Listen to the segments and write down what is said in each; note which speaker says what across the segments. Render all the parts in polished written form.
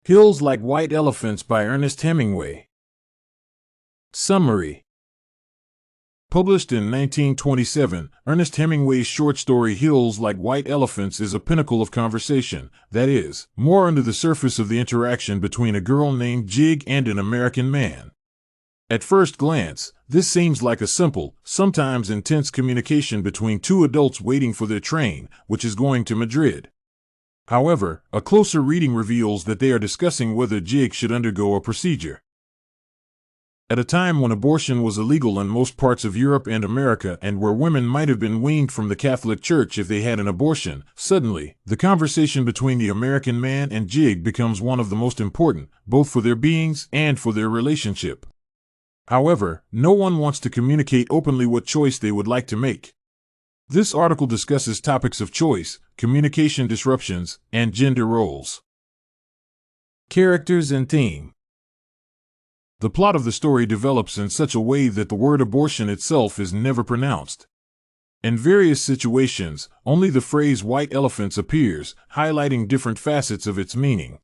Speaker 1: Hills Like White Elephants by Ernest Hemingway. Summary. Published in 1927, Ernest Hemingway's short story Hills Like White Elephants is a pinnacle of conversation, that is, more under the surface of the interaction between a girl named Jig and an American man. At first glance, this seems like a simple, sometimes intense communication between two adults waiting for their train, which is going to Madrid. However, a closer reading reveals that they are discussing whether Jig should undergo a procedure. At a time when abortion was illegal in most parts of Europe and America and where women might have been weaned from the Catholic Church if they had an abortion, suddenly, the conversation between the American man and Jig becomes one of the most important, both for their beings and for their relationship. However, no one wants to communicate openly what choice they would like to make. This article discusses topics of choice, communication disruptions, and gender roles. Characters and theme. The plot of the story develops in such a way that the word abortion itself is never pronounced. In various situations, only the phrase white elephants appears, highlighting different facets of its meaning.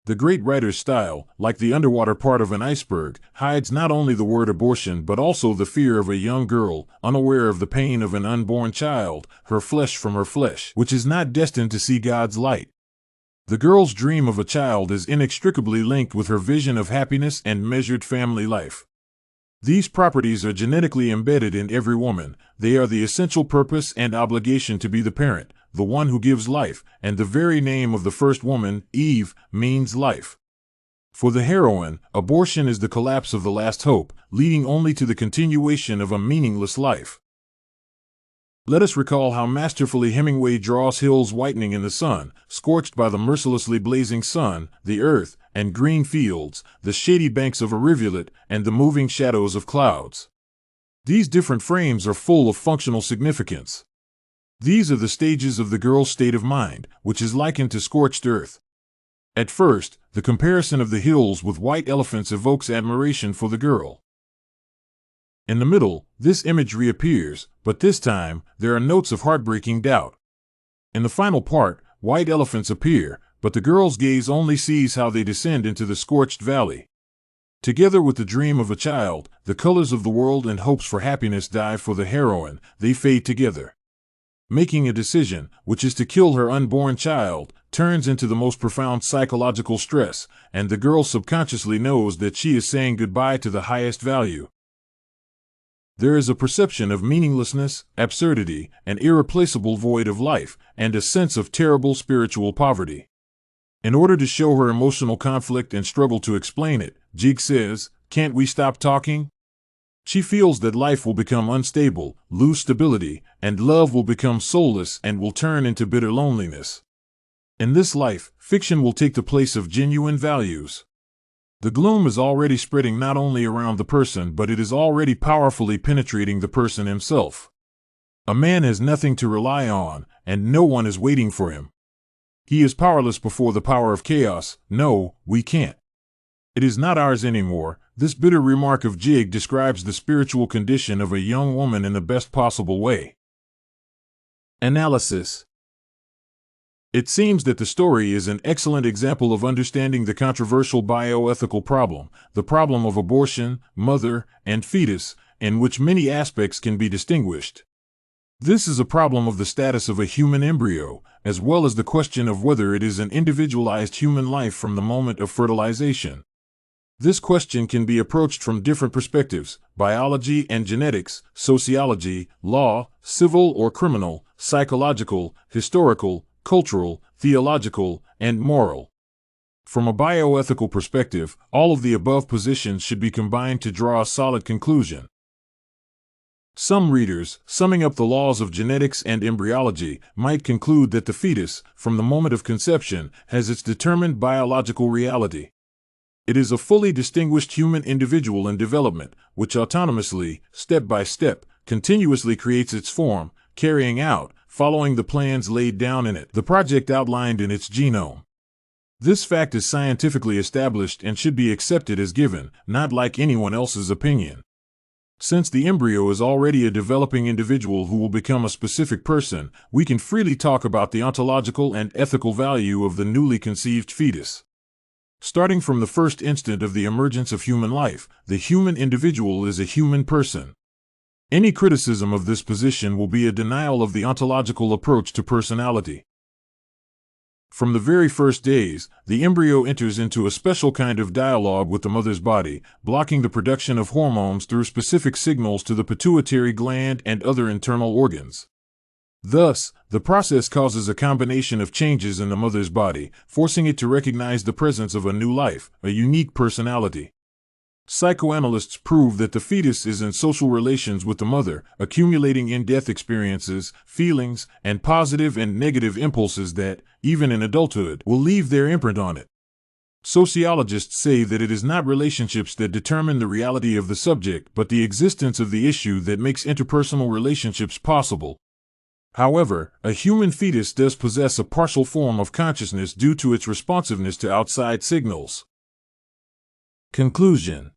Speaker 1: The great writer's style, like the underwater part of an iceberg, hides not only the word abortion but also the fear of a young girl, unaware of the pain of an unborn child, her flesh from her flesh, which is not destined to see God's light. The girl's dream of a child is inextricably linked with her vision of happiness and measured family life. These properties are genetically embedded in every woman. They are the essential purpose and obligation to be the parent, the one who gives life, and the very name of the first woman, Eve, means life. For the heroine, abortion is the collapse of the last hope, leading only to the continuation of a meaningless life. Let us recall how masterfully Hemingway draws hills whitening in the sun, scorched by the mercilessly blazing sun, the earth, and green fields, the shady banks of a rivulet, and the moving shadows of clouds. These different frames are full of functional significance. These are the stages of the girl's state of mind, which is likened to scorched earth. At first, the comparison of the hills with white elephants evokes admiration for the girl. In the middle, this imagery appears, but this time, there are notes of heartbreaking doubt. In the final part, white elephants appear, but the girl's gaze only sees how they descend into the scorched valley. Together with the dream of a child, the colors of the world and hopes for happiness die for the heroine, they fade together. Making a decision, which is to kill her unborn child, turns into the most profound psychological stress, and the girl subconsciously knows that she is saying goodbye to the highest value. There is a perception of meaninglessness, absurdity, an irreplaceable void of life, and a sense of terrible spiritual poverty. In order to show her emotional conflict and struggle to explain it, Jig says, "Can't we stop talking?" She feels that life will become unstable, lose stability, and love will become soulless and will turn into bitter loneliness. In this life, fiction will take the place of genuine values. The gloom is already spreading not only around the person but it is already powerfully penetrating the person himself. A man has nothing to rely on, and no one is waiting for him. He is powerless before the power of chaos. No, we can't. It is not ours anymore. This bitter remark of Jig describes the spiritual condition of a young woman in the best possible way. Analysis. It seems that the story is an excellent example of understanding the controversial bioethical problem, the problem of abortion, mother, and fetus, in which many aspects can be distinguished. This is a problem of the status of a human embryo, as well as the question of whether it is an individualized human life from the moment of fertilization. This question can be approached from different perspectives: biology and genetics, sociology, law, civil or criminal, psychological, historical, cultural, theological, and moral. From a bioethical perspective, all of the above positions should be combined to draw a solid conclusion. Some readers, summing up the laws of genetics and embryology, might conclude that the fetus, from the moment of conception, has its determined biological reality. It is a fully distinguished human individual in development, which autonomously, step by step, continuously creates its form, carrying out, following the plans laid down in it, the project outlined in its genome. This fact is scientifically established and should be accepted as given, not like anyone else's opinion. Since the embryo is already a developing individual who will become a specific person, we can freely talk about the ontological and ethical value of the newly conceived fetus. Starting from the first instant of the emergence of human life, the human individual is a human person. Any criticism of this position will be a denial of the ontological approach to personality. From the very first days, the embryo enters into a special kind of dialogue with the mother's body, blocking the production of hormones through specific signals to the pituitary gland and other internal organs. Thus, the process causes a combination of changes in the mother's body, forcing it to recognize the presence of a new life, a unique personality. Psychoanalysts prove that the fetus is in social relations with the mother, accumulating in-death experiences, feelings, and positive and negative impulses that, even in adulthood, will leave their imprint on it. Sociologists say that it is not relationships that determine the reality of the subject, but the existence of the issue that makes interpersonal relationships possible. However, a human fetus does possess a partial form of consciousness due to its responsiveness to outside signals. Conclusion.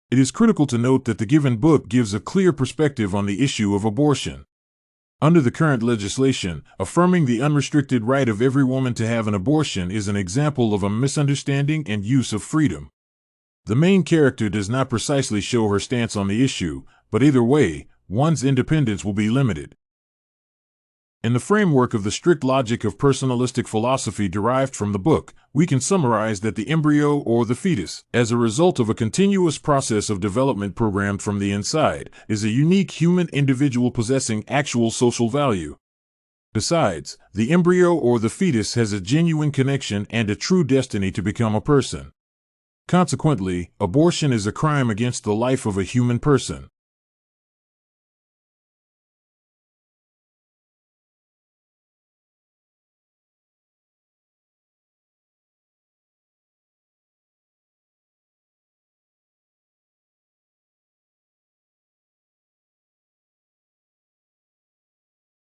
Speaker 1: It is critical to note that the given book gives a clear perspective on the issue of abortion. Under the current legislation, affirming the unrestricted right of every woman to have an abortion is an example of a misunderstanding and use of freedom. The main character does not precisely show her stance on the issue, but either way, one's independence will be limited. In the framework of the strict logic of personalistic philosophy derived from the book, we can summarize that the embryo or the fetus, as a result of a continuous process of development programmed from the inside, is a unique human individual possessing actual social value. Besides, the embryo or the fetus has a genuine connection and a true destiny to become a person. Consequently, abortion is a crime against the life of a human person.